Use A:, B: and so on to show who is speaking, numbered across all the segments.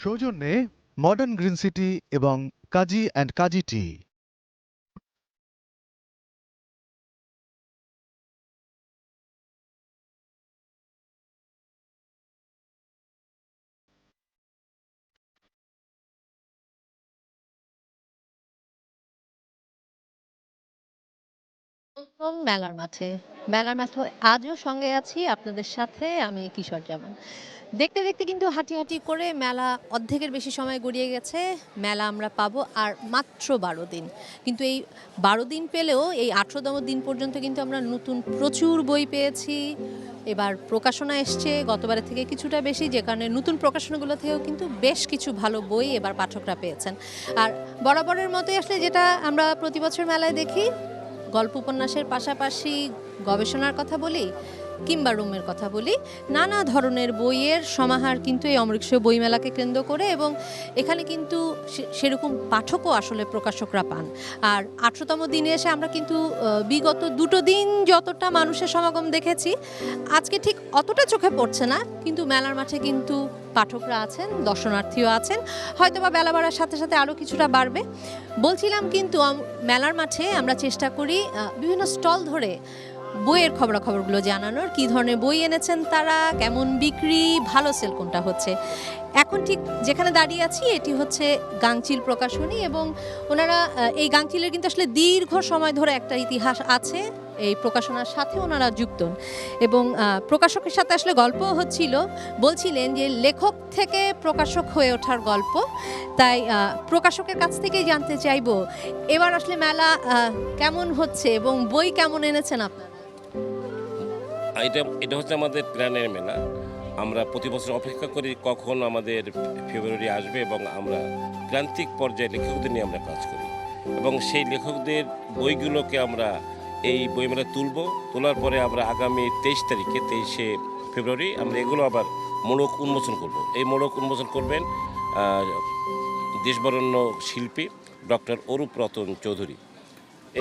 A: সৌজন্যে modern green city এবং কাজী and কাজী টি।
B: প্রথম মেলার মাঠে। মেলার মাঠে আজও সঙ্গে আছি আপনাদের সাথে আমি কিশোর জামান। দেখতে, দেখতে কিন্তু হাঁটি, হাঁটি করে মেলা অর্ধেকের বেশি সময় গড়িয়ে গেছে। মেলা আমরা পাবো আর মাত্র ১২ দিন। কিন্তু এই ১২ দিন পেলেও এই ১৮তম দিন পর্যন্ত কিন্তু আমরা নতুন প্রচুর বই পেয়েছি। এবার প্রকাশনা এসছে গতবারের থেকে কিছুটা বেশি, যে কারণে নতুন প্রকাশনাগুলো থেকেও কিন্তু বেশ কিছু ভালো বই এবার পাঠকরা পেয়েছেন। আর বরাবরের মতোই আসলে যেটা আমরা প্রতি বছর মেলায় দেখি, গল্প উপন্যাসের পাশাপাশি গবেষণার কথা বলি কিংবা রুমের কথা বলি, নানা ধরনের বইয়ের সমাহার কিন্তু এই অমৃতসর বইমেলাকে কেন্দ্র করে, এবং এখানে কিন্তু সেরকম পাঠকও আসলে প্রকাশকরা পান। আর ১৮তম দিনে এসে আমরা কিন্তু বিগত দুটো দিন যতটা মানুষের সমাগম দেখেছি, আজকে ঠিক অতটা চোখে পড়ছে না, কিন্তু মেলার মাঠে কিন্তু পাঠকরা আছেন, দর্শনার্থীও আছেন, হয়তোবা বেলা বাড়ার সাথে সাথে আরও কিছুটা বাড়বে। বলছিলাম কিন্তু মেলার মাঠে আমরা চেষ্টা করি বিভিন্ন স্টল ধরে বইয়ের খবরাখবরগুলো জানানোর, কী ধরনের বই এনেছেন তারা, কেমন বিক্রি, ভালো সেল কোনটা হচ্ছে। এখন ঠিক যেখানে দাঁড়িয়ে আছি এটি হচ্ছে গাংচিল প্রকাশনী, এবং ওনারা এই গাংচিলের কিন্তু আসলে দীর্ঘ সময় ধরে একটা ইতিহাস আছে, এই প্রকাশনার সাথে ওনারা যুক্ত, এবং প্রকাশকের সাথে আসলে গল্প হচ্ছিল, বলছিলেন যে লেখক থেকে প্রকাশক হয়ে ওঠার গল্প। তাই প্রকাশকের কাছ থেকেই জানতে চাইবো এবার আসলে মেলা কেমন হচ্ছে এবং বই কেমন এনেছেন আপনারা।
C: এটা এটা হচ্ছে আমাদের প্রাণের মেলা। আমরা প্রতি বছর অপেক্ষা করি কখন আমাদের ফেব্রুয়ারি আসবে, এবং আমরা প্রান্তিক পর্যায়ে লেখকদের নিয়ে আমরা কাজ করি, এবং সেই লেখকদের বইগুলোকে আমরা এই বইমেলায় তোলার পরে আমরা আগামী 23 তারিখে 23শে ফেব্রুয়ারি আমরা এগুলো আবার মোড়ক উন্মোচন করব। এই মোড়ক উন্মোচন করবেন দেশবরেণ্য শিল্পী ডক্টর অরূপ রতন চৌধুরী।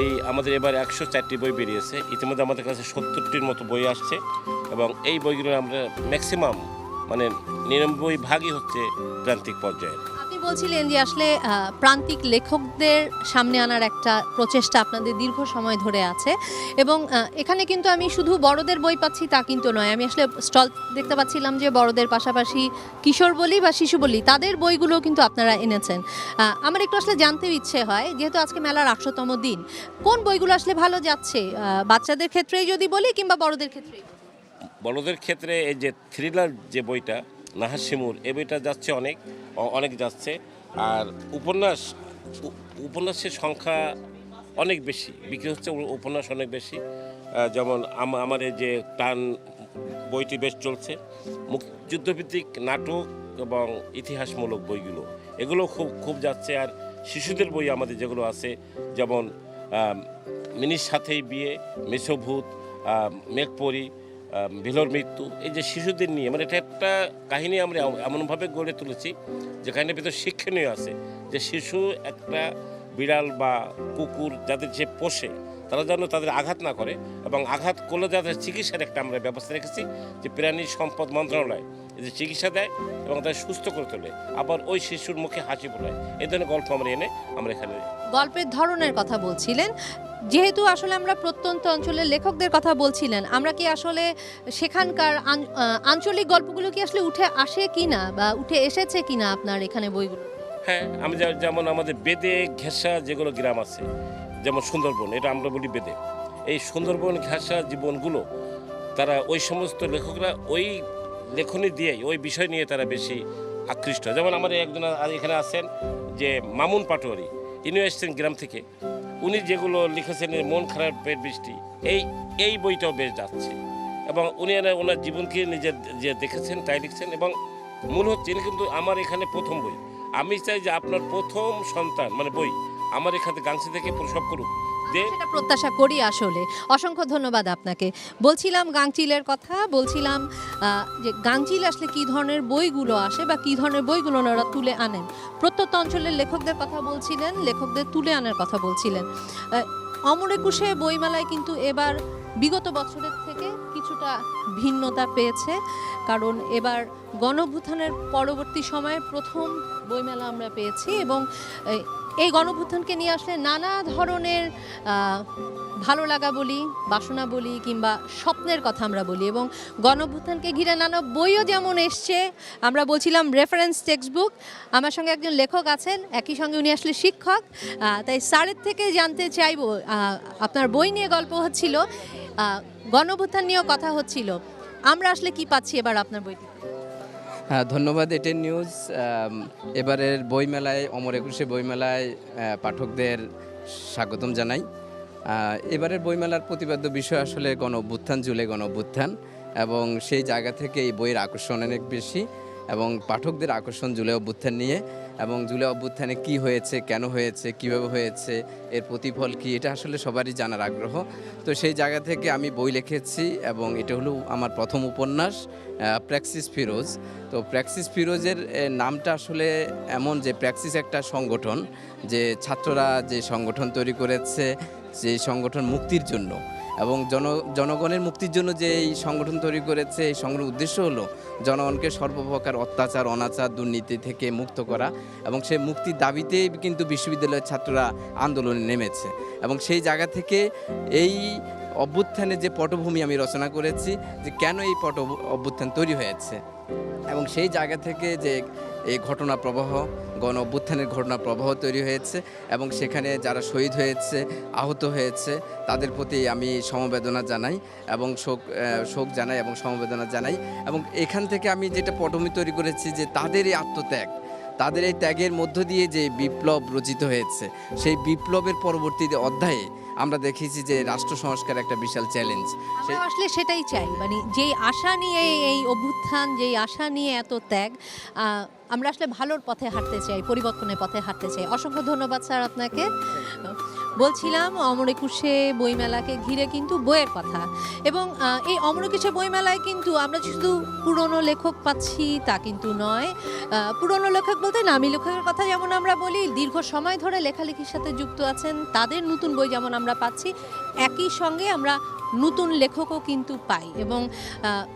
C: এই আমাদের এবার 104টি বই বেরিয়েছে, ইতিমধ্যে আমাদের কাছে 70টির মতো বই আসছে, এবং এই বইগুলো আমরা ম্যাক্সিমাম মানে 99% হচ্ছে প্রান্তিক পর্যায়ের।
B: আপনি বলছিলেন যে আসলে প্রান্তিক লেখকদের সামনে আনার একটা প্রচেষ্টা আপনাদের দীর্ঘ সময় ধরে আছে, এবং এখানে কিন্তু আমি শুধু বড়দের বই পাচ্ছি তা কিন্তু নয়, আমি আসলে স্টল দেখতে পাচ্ছিলাম যে বড়দের পাশাপাশি কিশোর বলি বা শিশু বলি তাদের বইগুলো কিন্তু আপনারা এনেছেন। আমার একটু আসলে জানতেও ইচ্ছে হয়, যেহেতু আজকে মেলার 100তম দিন, কোন বইগুলো আসলে ভালো যাচ্ছে, বাচ্চাদের ক্ষেত্রেই যদি বলি কিংবা বড়দের ক্ষেত্রেই?
C: বড়দের ক্ষেত্রে এই যে থ্রিলার যে বইটা নাহার শিমুর, এই বইটা যাচ্ছে অনেক যাচ্ছে। আর উপন্যাসের সংখ্যা অনেক বেশি বিক্রি হচ্ছে, উপন্যাস অনেক বেশি। যেমন আমার এই যে টান বইটি বেশ চলছে। মুক্তিযুদ্ধভিত্তিক নাটক এবং ইতিহাসমূলক বইগুলো এগুলো খুব যাচ্ছে। আর শিশুদের বই আমাদের যেগুলো আছে, যেমন মিনির সাথেই বিয়ে, মেসোভূত, মেঘপরি, ভিলোর মৃত্যু, এই যে শিশুদের নিয়ে, মানে এটা একটা কাহিনী আমরা এমনভাবে গড়ে তুলেছি যে কাহিনীর ভিতরে শিক্ষণীয় আছে, যে শিশু একটা বিড়াল বা কুকুর যাদের যে পোষে তারা যেন তাদের আঘাত না করে, এবং আঘাত করলে যাদের চিকিৎসার একটা আমরা ব্যবস্থা রেখেছি, যে প্রাণী সম্পদ মন্ত্রণালয় যে চিকিৎসা দেয় এবং তাদের সুস্থ করে তোলে, আবার ওই শিশুর মুখে হাসি ফোটায়। এই ধরনের গল্প আমরা এখানে
B: গল্পের ধরনের কথা বলছিলেন, যেহেতু আসলে আমরা প্রত্যন্ত অঞ্চলের লেখকদের কথা বলছিলেন, আমরা কি আসলে সেখানকার আঞ্চলিক গল্পগুলো কি আসলে উঠে আসে কিনা বা উঠে এসেছে কিনা আপনার এখানে বইগুলো?
C: হ্যাঁ, আমি যেমন আমাদের বেদে ঘেঁষা যেগুলো গ্রাম আছে, যেমন সুন্দরবন, এটা আমরা বলি বেদে, এই সুন্দরবন ঘেঁষা জীবনগুলো তারা ওই সমস্ত লেখকরা ওই লেখনী দিয়েই ওই বিষয় নিয়ে তারা বেশি আকৃষ্ট। যেমন আমাদের একজন এখানে আছেন যে মামুন পাটোয়ারি, ইনিও এসছেন গ্রাম থেকে, উনি যেগুলো লিখেছেন মন খারাপের বৃষ্টি, এই বইটাও বেশ যাচ্ছে, এবং উনি ওনার জীবনকে নিজে যে দেখেছেন তাই লিখছেন, এবং মূল হচ্ছে ইনি কিন্তু আমার এখানে প্রথম বই। আমি চাই যে আপনার প্রথম সন্তান মানে বই আমার এখানে গাংচি থেকে প্রসব করুক,
B: সেটা প্রত্যাশা করি আসলে। অসংখ্য ধন্যবাদ আপনাকে। বলছিলাম গাংচিলের কথা, বলছিলাম যে গাংচিল আসলে কী ধরনের বইগুলো আসে বা কী ধরনের বইগুলো ওনারা তুলে আনেন। প্রত্যন্ত অঞ্চলের লেখকদের কথা বলছিলেন, লেখকদের তুলে আনার কথা বলছিলেন। অমর একুশে বইমেলায় কিন্তু এবার বিগত বছরের থেকে কিছুটা ভিন্নতা পেয়েছে, কারণ এবার গণঅভ্যুত্থানের পরবর্তী সময়ে প্রথম বইমেলা আমরা পেয়েছি এবং এই গণঅভ্যুত্থানকে নিয়ে আসলে নানা ধরনের ভালো লাগা বলি, বাসনা বলি কিংবা স্বপ্নের কথা আমরা বলি এবং গণঅভ্যুত্থানকে ঘিরে নানা বইও যেমন এসছে। আমরা বলছিলাম রেফারেন্স টেক্সট বুক। আমার সঙ্গে একজন লেখক আছেন, একই সঙ্গে উনি আসলে শিক্ষক, তাই স্যারের থেকে জানতে চাইব, আপনার বই নিয়ে গল্প হচ্ছিল, গণঅভ্যুত্থান নিয়েও কথা হচ্ছিল, আমরা আসলে কি পাচ্ছি এবার আপনার বইটি?
D: হ্যাঁ, ধন্যবাদ এটেন নিউজ। এবারের বইমেলায়, অমর একুশে বইমেলায় পাঠকদের স্বাগতম জানাই। এবারের বইমেলার প্রতিপাদ্য বিষয় আসলে গণ অভ্যুত্থান, জুলাই গণ অভ্যুত্থান, এবং সেই জায়গা থেকে এই বইয়ের আকর্ষণ অনেক বেশি এবং পাঠকদের আকর্ষণ জুলাই অভ্যুত্থান নিয়ে, এবং জুলাই অভ্যুত্থানে কি হয়েছে, কেন হয়েছে, কিভাবে হয়েছে, এর প্রতিফল কি, এটা আসলে সবারই জানার আগ্রহ। তো সেই জায়গা থেকে আমি বই লিখেছি এবং এটা হলো আমার প্রথম উপন্যাস, প্র্যাক্সিস ফিরোজ। তো প্র্যাক্সিস ফিরোজের নামটা আসলে এমন যে প্র্যাক্সিস একটা সংগঠন, যে ছাত্ররা যে সংগঠন তৈরি করেছে, যে সংগঠন মুক্তির জন্য এবং জনগণের মুক্তির জন্য যে এই সংগঠন তৈরি করেছে, এই সংগঠনের উদ্দেশ্য হলো জনগণকে সর্বপ্রকার অত্যাচার, অনাচার, দুর্নীতি থেকে মুক্ত করা, এবং সেই মুক্তির দাবিতেই কিন্তু বিশ্ববিদ্যালয়ের ছাত্ররা আন্দোলনে নেমেছে। এবং সেই জায়গা থেকে এই অভ্যুত্থানের যে পটভূমি আমি রচনা করেছি, যে কেন এই অভ্যুত্থান তৈরি হয়েছে, এবং সেই জায়গা থেকে যে এই ঘটনা প্রবাহ, গণ অভ্যুত্থানের ঘটনা প্রবাহ তৈরি হয়েছে, এবং সেখানে যারা শহীদ হয়েছে, আহত হয়েছে, তাদের প্রতি আমি সমবেদনা জানাই এবং শোক জানাই এবং সমবেদনা জানাই। এবং এখান থেকে আমি যেটা পটভূমি তৈরি করেছি, যে তাদের এই আত্মত্যাগ, তাদের এই ত্যাগের মধ্য দিয়ে যে বিপ্লব রচিত হয়েছে, সেই বিপ্লবের পরবর্তী অধ্যায়ে আমরা দেখেছি যে রাষ্ট্র সংস্কার একটা বিশাল চ্যালেঞ্জ।
B: আমরা আসলে সেটাই চাই, মানে যেই আশা নিয়ে এই অভ্যুত্থান, যেই আশা নিয়ে এত ত্যাগ, আমরা আসলে ভালোর পথে হাঁটতে চাই, পরিবর্তনের পথে হাঁটতে চাই। অসংখ্য ধন্যবাদ স্যার আপনাকে। বলছিলাম অমর একুশে বইমেলাকে ঘিরে কিন্তু বইয়ের কথা, এবং এই অমর একুশে বইমেলায় কিন্তু আমরা শুধু পুরনো লেখক পাচ্ছি তা কিন্তু নয়। পুরনো লেখক বলতে নামী লেখকের কথা যেমন আমরা বলি, দীর্ঘ সময় ধরে লেখালেখির সাথে যুক্ত আছেন, তাদের নতুন বই যেমন আমরা পাচ্ছি, একই সঙ্গে আমরা নতুন লেখকও কিন্তু পাই। এবং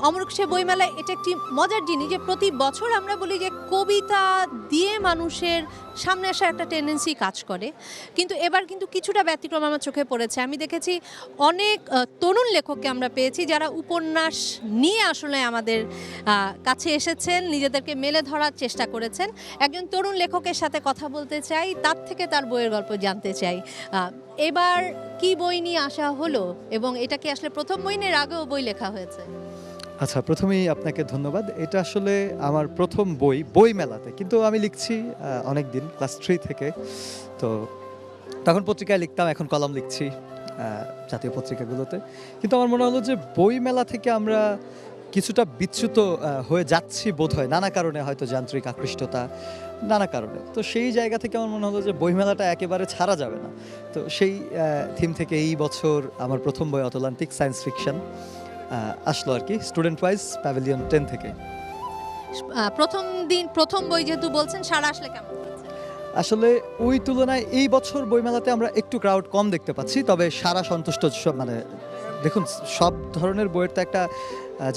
B: অমর একুশে বইমেলায় এটা একটি মজার জিনিস যে প্রতি বছর আমরা বলি যে কবিতা দিয়ে মানুষের সামনে আসার একটা টেন্ডেন্সি কাজ করে, কিন্তু এবার কিন্তু কিছুটা ব্যতিক্রম আমার চোখে পড়েছে। আমি দেখেছি অনেক তরুণ লেখককে আমরা পেয়েছি যারা উপন্যাস নিয়ে আসলে আমাদের কাছে এসেছেন, নিজেদেরকে মেলে ধরার চেষ্টা করেছেন। একজন তরুণ লেখকের সাথে কথা বলতে চাই, তার থেকে তার বইয়ের গল্প জানতে চাই। এবার কি বই নিয়ে আসা হলো, এবং এটা কি আসলে প্রথম বই না, এর আগেও বই লেখা হয়েছে?
A: আচ্ছা, প্রথমেই আপনাকে ধন্যবাদ। এটা আসলে আমার প্রথম বই মেলাতে, কিন্তু আমি লিখছি অনেক দিন, ক্লাস 3 থেকে। তো তখন পত্রিকায় লিখতাম, এখন কলাম লিখছি জাতীয় পত্রিকাগুলোতে। কিন্তু আমার মনে হলো যে বই মেলা থেকে আমরা কিছুটা বিচ্যুত হয়ে যাচ্ছি বোধহয়, নানা কারণে, হয়তো যান্ত্রিক আকৃষ্টতা, নানা কারণে। তো সেই জায়গা থেকে আমার মনে হলো যে বইমেলাটা একেবারে ছাড়া যাবে না। তো সেই থিম থেকে এই বছর আমার প্রথম বই অতলান্টিক সায়েন্স ফিকশন আসলো আর কি, স্টুডেন্ট ওয়াইজ প্যাভিলিয়ন 10 থেকে।
B: প্রথম বই যেহেতু বলছেন, সারা আসলে কেমন হয়েছে?
A: আসলে ওই তুলনায় এই বছর বইমেলাতে আমরা একটু ক্রাউড কম দেখতে পাচ্ছি, তবে সারা সন্তুষ্ট। মানে দেখুন, সব ধরনের বইয়ের তো একটা,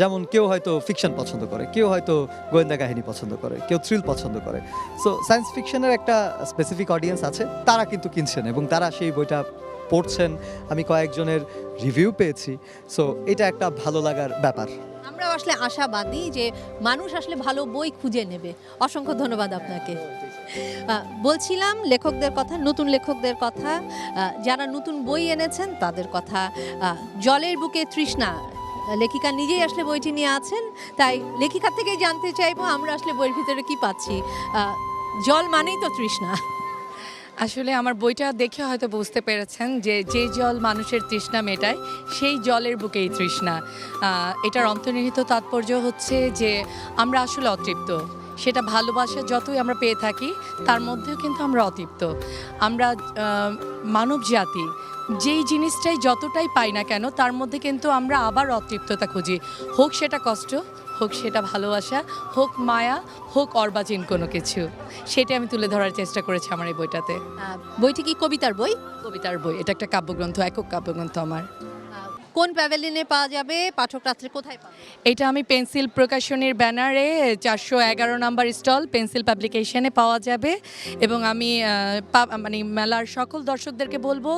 A: যেমন কেউ হয়তো ফিকশন পছন্দ করে, কেউ হয়তো গোয়েন্দা কাহিনী পছন্দ করে, কেউ থ্রিল পছন্দ করে। সো সায়েন্স ফিকশনের একটা স্পেসিফিক অডিয়েন্স আছে, তারা কিন্তু কিনছেন এবং তারা সেই বইটা পড়ছেন। আমি কয়েকজনের রিভিউ পেয়েছি। সো এটা একটা ভালো লাগার ব্যাপার।
B: আমরাও আসলে আশাবাদী যে মানুষ আসলে ভালো বই খুঁজে নেবে। অসংখ্য ধন্যবাদ আপনাকে। বলছিলাম লেখকদের কথা, নতুন লেখকদের কথা, যারা নতুন বই এনেছেন তাদের কথা। জলের বুকে তৃষ্ণা, লেখিকা নিজেই আসলে বইটি নিয়ে আছেন, তাই লেখিকার থেকেই জানতে চাইবো আমরা আসলে বইয়ের ভিতরে কি পাচ্ছি। জল মানেই তো তৃষ্ণা।
E: আসলে আমার বইটা দেখে হয়তো বুঝতে পেরেছেন যে যে জল মানুষের তৃষ্ণা মেটায়, সেই জলের বুকেই তৃষ্ণা। এটার অন্তর্নিহিত তাৎপর্য হচ্ছে যে আমরা আসলে অতৃপ্ত। সেটা ভালোবাসা যতই আমরা পেয়ে থাকি, তার মধ্যেও কিন্তু আমরা অতৃপ্ত। আমরা মানব জাতি যেই জিনিসটাই যতটাই পাই না কেন, তার মধ্যে কিন্তু আমরা আবার অতৃপ্ততা খুঁজি। হোক সেটা কষ্ট, হোক সেটা ভালোবাসা, হোক মায়া, হোক অর্বাচীন কোনো কিছু, সেটা আমি তুলে ধরার চেষ্টা করেছি আমার এই বইটাতে।
B: বইটি কি কবিতার বই?
E: কবিতার বই, এটা একটা কাব্যগ্রন্থ, একক কাব্যগ্রন্থ আমার।
B: কোন প্যাভিলিয়নে পাওয়া যাবে, পাঠক রাত্রে কোথায় পাবে?
E: এটা আমি পেন্সিল প্রকাশনীর ব্যানারে 411 নম্বর স্টল পেন্সিল পাবলিকেশনে পাওয়া যাবে। এবং আমি মানে মেলার সকল দর্শকদেরকে বলবো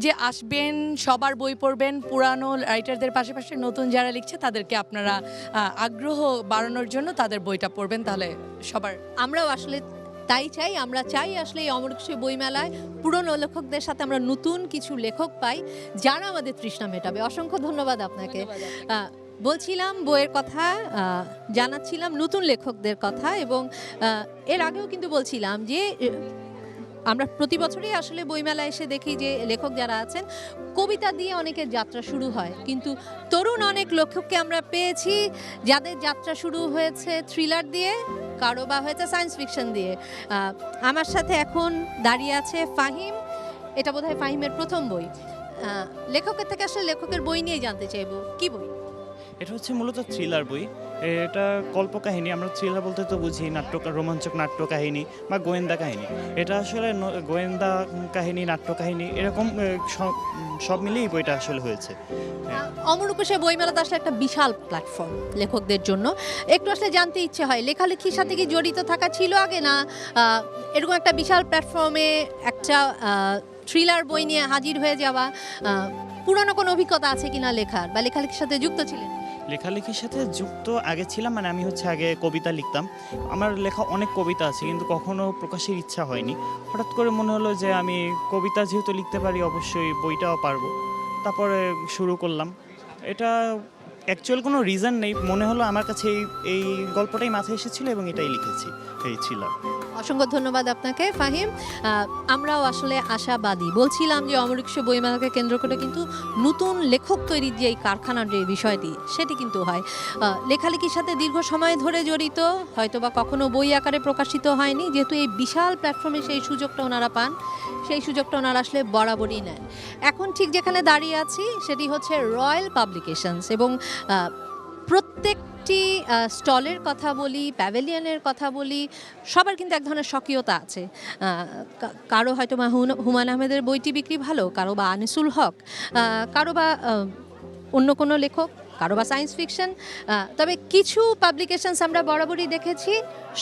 E: যে আসবেন, সবার বই পড়বেন, পুরানো রাইটারদের পাশাপাশি নতুন যারা লিখছে তাদেরকে আপনারা আগ্রহ বাড়ানোর জন্য তাদের বইটা পড়বেন, তাহলে সবার।
B: আমরাও আসলে তাই চাই, আমরা চাই আসলে এই অমর একুশে বইমেলায় পুরনো লেখকদের সাথে আমরা নতুন কিছু লেখক পাই যারা আমাদের তৃষ্ণা মেটাবে। অসংখ্য ধন্যবাদ আপনাকে। বলছিলাম বইয়ের কথা, জানাচ্ছিলাম নতুন লেখকদের কথা, এবং এর আগেও কিন্তু বলছিলাম যে আমরা প্রতি বছরই আসলে বইমেলা এসে দেখি যে লেখক যারা আছেন কবিতা দিয়ে অনেকের যাত্রা শুরু হয়, কিন্তু তরুণ অনেক লেখককে আমরা পেয়েছি যাদের যাত্রা শুরু হয়েছে থ্রিলার দিয়ে, কারো বা হয়েছে সায়েন্স ফিকশন দিয়ে। আমার সাথে এখন দাঁড়িয়ে আছে ফাহিম, এটা বোধহয় ফাহিমের প্রথম বই। লেখকের থেকে আসলে লেখকের বই নিয়ে জানতে চাইবো, কি বই?
F: এটা হচ্ছে মূলত থ্রিলার বই। এটা কল্পকাহিনী, আমরা থ্রিলার বলতে তো বুঝি রোমাঞ্চক নাট্য কাহিনী বা গোয়েন্দা কাহিনী। এটা আসলে গোয়েন্দা কাহিনী, নাট্য কাহিনী, এরকম সব মিলিয়ে বইটা আসলে হয়েছে।
B: অমর একুশে বইমেলা তো আসলে একটা বিশাল প্ল্যাটফর্ম লেখকদের জন্য। একটু আসলে জানতে ইচ্ছে হয় লেখালেখির সাথে কি জড়িত থাকা ছিল আগে, না এরকম একটা বিশাল প্ল্যাটফর্মে একটা থ্রিলার বই নিয়ে হাজির হয়ে যাওয়া, পুরনো কোনো অভিজ্ঞতা আছে কিনা লেখার, বা লেখালেখির সাথে যুক্ত ছিলেন?
F: লেখালেখির সাথে যুক্ত আগে ছিলাম, মানে আমি হচ্ছে আগে কবিতা লিখতাম। আমার লেখা অনেক কবিতা আছে, কিন্তু কখনো প্রকাশের ইচ্ছা হয়নি। হঠাৎ করে মনে হলো যে আমি কবিতা যেহেতু লিখতে পারি, অবশ্যই বইটাও পারবো। তারপরে শুরু করলাম। এটা অ্যাকচুয়াল কোনো রিজন নেই, মনে হলো আমার কাছে এই গল্পটাই মাথায় এসেছিল এবং এটাই লিখেছি, এই থ্রিলার।
B: অসংখ্য ধন্যবাদ আপনাকে ফাহিম। আমরাও আসলে আশাবাদী। বলছিলাম যে অমর একুশে বইমেলাকে কেন্দ্র করে কিন্তু নতুন লেখক তৈরির যে কারখানার যে বিষয়টি, সেটি কিন্তু হয়। লেখালেখির সাথে দীর্ঘ সময় ধরে জড়িত, হয়তোবা কখনো বই আকারে প্রকাশিত হয়নি, যেহেতু এই বিশাল প্ল্যাটফর্মে সেই সুযোগটা ওনারা পান, সেই সুযোগটা ওনারা আসলে বরাবরই নেন। এখন ঠিক যেখানে দাঁড়িয়ে আছি সেটি হচ্ছে রয়্যাল পাবলিকেশনস, এবং প্রত্যেকটি স্টলের কথা বলি, প্যাভিলিয়নের কথা বলি, সবার কিন্তু এক ধরনের স্বকীয়তা আছে। কারো হয়তো বা হুমায়ুন আহমেদের বইটি বিক্রি ভালো, কারো বা আনিসুল হক, কারো বা অন্য কোনো লেখক, কারো বা সায়েন্স ফিকশন। তবে কিছু পাবলিকেশনস আমরা বরাবরই দেখেছি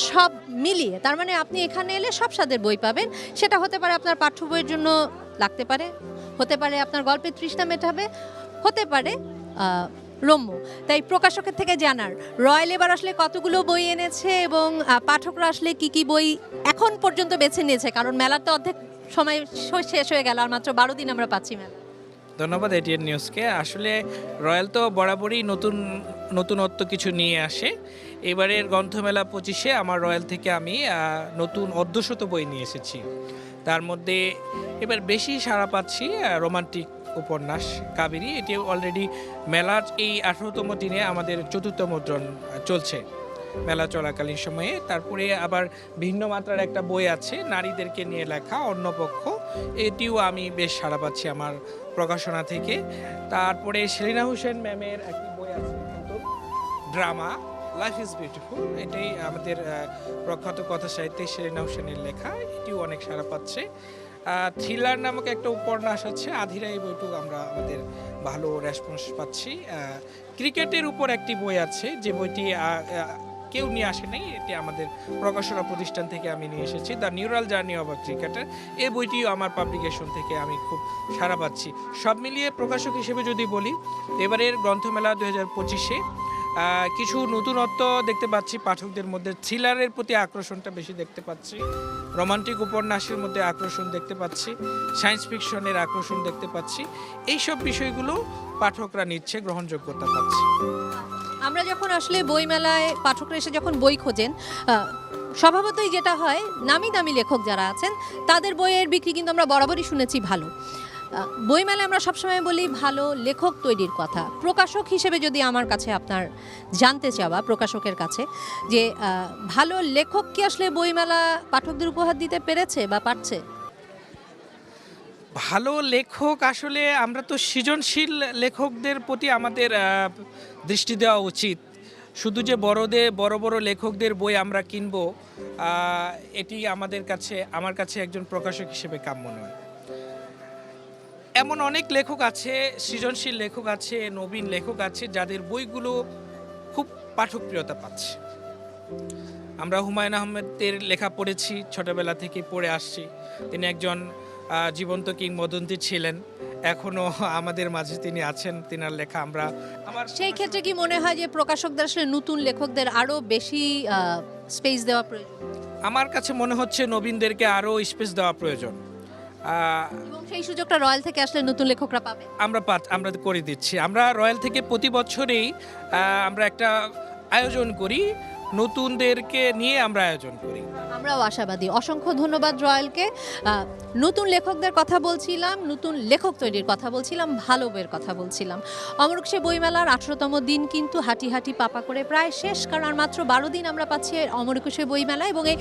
B: সব মিলিয়ে, তার মানে আপনি এখানে এলে সব স্বাদের বই পাবেন। সেটা হতে পারে আপনার পাঠ্য বইয়ের জন্য লাগতে পারে, হতে পারে আপনার গল্পের তৃষ্ণা মেটাবে, হতে পারে রম্য। তাই প্রকাশকের থেকে জানার, রয়্যাল এবার আসলে কতগুলো বই এনেছে এবং পাঠকরা আসলে কি কি বই এখন পর্যন্ত বেছে নিয়েছে, কারণ মেলার তো অর্ধেক সময় শেষ হয়ে গেল, আর মাত্র 12 দিন আমরা পাচ্ছি মেলা।
G: ধন্যবাদ এটিএন নিউজকে। আসলে রয়্যাল তো বরাবরই নতুনত্ব কিছু নিয়ে আসে। এবারের গ্রন্থমেলা 25-এ আমার রয়্যাল থেকে আমি নতুন অর্ধশত বই নিয়ে এসেছি। তার মধ্যে এবার বেশি সাড়া পাচ্ছি রোমান্টিক উপন্যাস কাবেরী। এটি অলরেডি মেলার এই 18তম দিনে আমাদের 4র্থ মুদ্রণ চলছে মেলা চলাকালীন সময়ে। তারপরে আবার ভিন্ন মাত্রার একটা বই আছে নারীদেরকে নিয়ে লেখা অন্যপক্ষ, এটিও আমি বেশ সাড়া পাচ্ছি আমার প্রকাশনা থেকে। তারপরে সেলিনা হোসেন ম্যামের একটি বই আছে নতুন, ড্রামা লাইফ ইজ বিউটিফুল, এটাই আমাদের প্রখ্যাত কথা সাহিত্যিক সেলিনা হোসেনের লেখা, এটিও অনেক সাড়া পাচ্ছে। থ্রিলার নামক একটা উপন্যাস আছে আধিরা, এই বইটিও আমরা আমাদের ভালো রেসপন্স পাচ্ছি। ক্রিকেটের উপর একটি বই আছে, যে বইটি কেউ নিয়ে আসে নাই, এটি আমাদের প্রকাশনা প্রতিষ্ঠান থেকে আমি নিয়ে এসেছি, the neural journey of a cricketer. এই বইটিও আমার পাবলিকেশন থেকে আমি খুব সাড়া পাচ্ছি। সব মিলিয়ে প্রকাশক হিসেবে যদি বলি, এবারের গ্রন্থমেলা 2025-এ কিছু নতুনত্ব দেখতে পাচ্ছি পাঠকদের মধ্যে। থ্রিলারের প্রতি আকর্ষণটা বেশি দেখতে পাচ্ছি, রোমান্টিক উপন্যাসের মধ্যে আকর্ষণ দেখতে পাচ্ছি, সায়েন্স ফিকশনের আকর্ষণ দেখতে পাচ্ছি। এইসব বিষয়গুলো পাঠকরা নিচ্ছে, গ্রহণযোগ্যতা পাচ্ছে।
B: আমরা যখন আসলে বইমেলায় পাঠকরা এসে যখন বই খোঁজেন, স্বভাবতই যেটা হয়, নামি দামি লেখক যারা আছেন তাদের বইয়ের বিক্রি কিন্তু আমরা বরাবরই শুনেছি ভালো। বইমেলায় আমরা সবসময় বলি ভালো লেখক তৈরির কথা। প্রকাশক হিসেবে যদি আমার কাছে আপনার জানতে চাওয়া, প্রকাশকের কাছে, যে ভালো লেখক কি আসলে বইমেলা পাঠকদের উপহার দিতে পেরেছে বা পারছে?
G: ভালো লেখক আসলে আমরা তো সৃজনশীল লেখকদের প্রতি আমাদের দৃষ্টি দেওয়া উচিত। শুধু যে বড় বড় লেখকদের বই আমরা কিনবো, এটি আমার কাছে একজন প্রকাশক হিসেবে কাম্য নয়। এমন অনেক লেখক আছে, সৃজনশীল লেখক আছে, নবীন লেখক আছে যাদের বইগুলো খুব পাঠকপ্রিয়তা পাচ্ছে। আমরা হুমায়ুন আহমেদের লেখা পড়েছি, ছোটবেলা থেকে পড়ে আসছি। তিনি একজন জীবন্ত কিংবদন্তি ছিলেন, এখনো আমাদের মাঝে তিনি আছেন। তিনার লেখা আমার
B: সেই ক্ষেত্রে কি মনে হয় যে প্রকাশকদের আসলে নতুন লেখকদের আরো বেশি স্পেস দেওয়া প্রয়োজন
G: আমার কাছে মনে হচ্ছে নবীনদেরকে আরও স্পেস দেওয়া প্রয়োজন।
B: এবং সেই সুযোগটা রয়্যাল থেকে আসলে নতুন লেখকরা পাবে?
G: আমরা করে দিচ্ছি। আমরা রয়্যাল থেকে প্রতি বছরেই আমরা একটা আয়োজন করি, নতুনদেরকে নিয়ে আমরা আয়োজন করি।
B: আমরাও আশাবাদী। অসংখ্য ধন্যবাদ রয়্যালকে। নতুন লেখকদের কথা বলছিলাম, নতুন লেখক তৈরির কথা বলছিলাম, ভালো বইয়ের কথা বলছিলাম। অমরকুশে বইমেলার 18তম দিন কিন্তু হাঁটি হাঁটি পাপা করে প্রায় শেষ, কারণ আর মাত্র 12 দিন আমরা পাচ্ছি অমরকুশে বইমেলা, এবং এই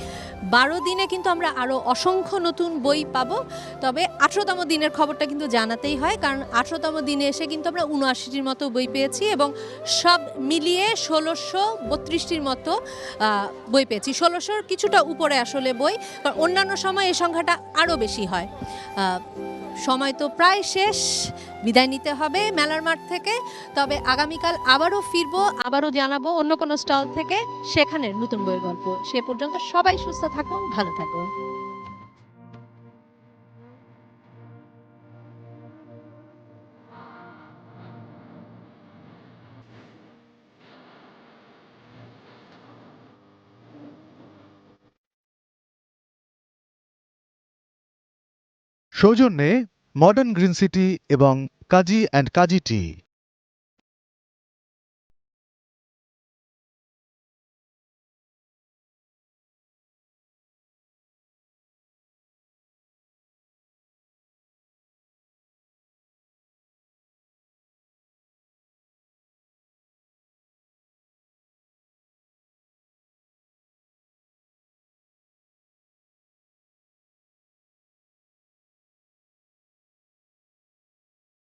B: 12 দিনে কিন্তু আমরা আরও অসংখ্য নতুন বই পাবো। তবে 18তম দিনের খবরটা কিন্তু জানাতেই হয়, কারণ 18তম দিনে এসে কিন্তু আমরা 79টির মতো বই পেয়েছি, এবং সব মিলিয়ে 1632টির মতো বই পেয়েছি। 1600-র কিছুটা উপরে আসলে বই, কারণ অন্যান্য সময় এই সংখ্যাটা আরও বেশি হয়। সময় তো প্রায় শেষ, বিদায় নিতে হবে মেলার মাঠ থেকে। তবে আগামীকাল আবারও ফিরবো, আবারও জানাবো অন্য কোনো স্টল থেকে সেখানের নতুন বইয়ের গল্প। সে পর্যন্ত সবাই সুস্থ থাকুন, ভালো থাকুন।
H: সৌজন্যে মডার্ন গ্রিন সিটি এবং কাজী অ্যান্ড কাজী টি।